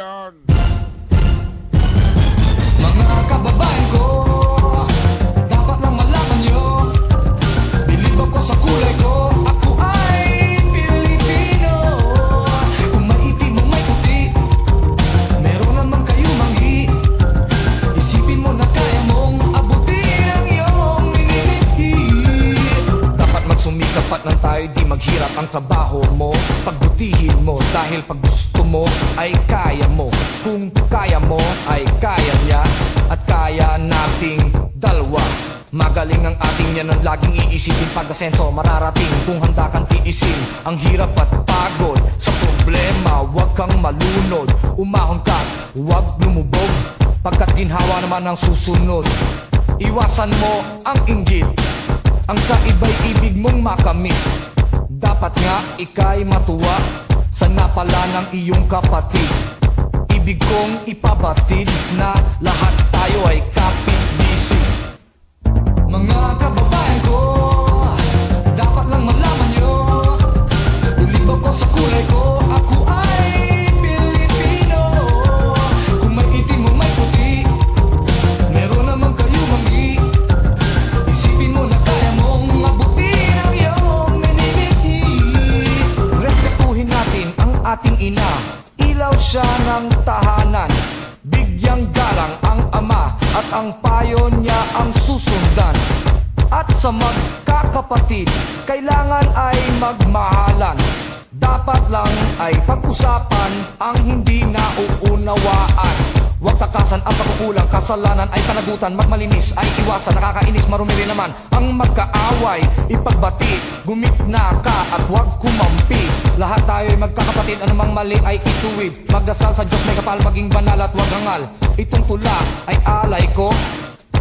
yan. Mga kababayan ko, dapat lang malaman nyo, bilib ako sa kulay ko. Ako ay Pilipino. Kung may itim o may puti, meron naman kayo manghi. Isipin mo na kaya mong abutin ang iyong minimithi. Dapat magsumikap at nang tayo di maghirap. Ang trabaho mo, pagbutihin mo, dahil pag gusto mo ay kaya mo. Kung kaya mo ay kaya niya, at kaya nating dalawa. Magaling ang ating yan ang laging iisipin. Pag-asenso mararating kung handa kang tiisin ang hirap at pagod sa problema. Huwag kang malunod, umahon ka, huwag lumubog, pagkat ginhawa naman ang susunod. Iwasan mo ang inggit, ang sa iba'y ibig mong makamit. Dapat nga ika'y matuwa sa napala ng iyong kapatid. Ibig kong ipabatid na lahat tayo ay kapit-bisig. Mga kababayan ko, dapat lang malaman nyo, bilib ako sa kulay ko. Ako ay Pilipino. Kung may itim o may puti, meron naman kayo manghi. Isipin mo na kaya mong abutin ang iyong minimithi. Respetuhin natin ang ating ina, ilaw siya ng tahanan. Bigyang galang ang ama at ang payo niya ang susundan. At sa magkakapatid, kailangan ay magmahalan. Dapat lang ay pag-usapan ang hindi nauunawaan. Huwag takasan ang pagkukulang, kasalanan ay panagutan. Magmalinis ay iwasan, nakakainis, marumi rin naman ang magkaaway. Ipagbati, gumitna ka at huwag kumampi. Lahat tayo ay magkakapatid, anumang mali ay ituwid. Magdasal sa Diyos may kapal, maging banal at huwag hangal. Itong tula ay alay ko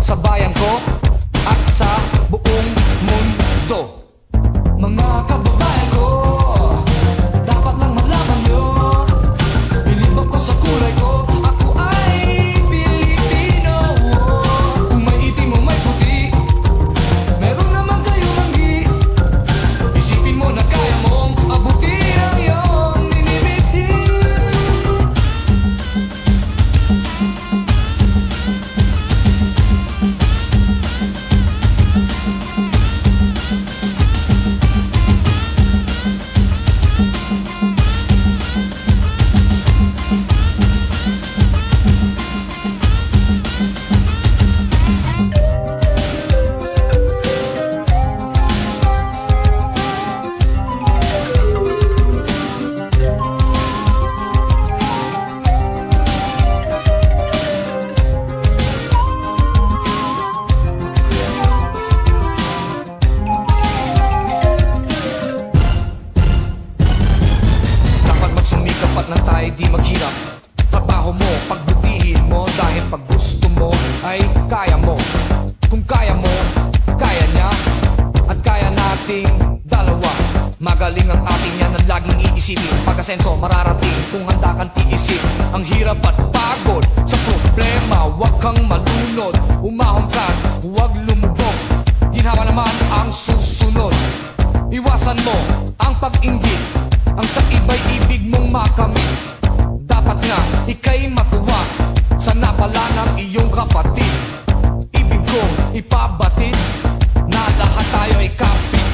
sa bayan ko at sa buong mundo. Mga kababayan ko, dapat lang malaman nyo, bilib ako sa kulay ko. Ako ay Pilipino. Kung may itim o may puti, meron naman kayo manghi. Isipin mo na kaya mong abutin ang iyong minimithi. Nang tayo di maghirap, trabaho mo, pagbutihin mo, dahil pag gusto mo ay kaya mo. Kung kaya mo, kaya niya, at kaya nating dalawa. Magaling ang ating yan ang laging iisipin. Pag-asenso mararating kung handa kang tiisin ang hirap at pagod sa problema. Huwag kang malunod, umahon ka, huwag lumubog, ginhawa naman ang susunod. Iwasan mo ang pag-inggit, ang sa iba'y ibig mong makamit. Dapat nga ika'y matuwa sa napala ng iyong kapatid. Ibig kong ipabatid na lahat tayo ay kapit.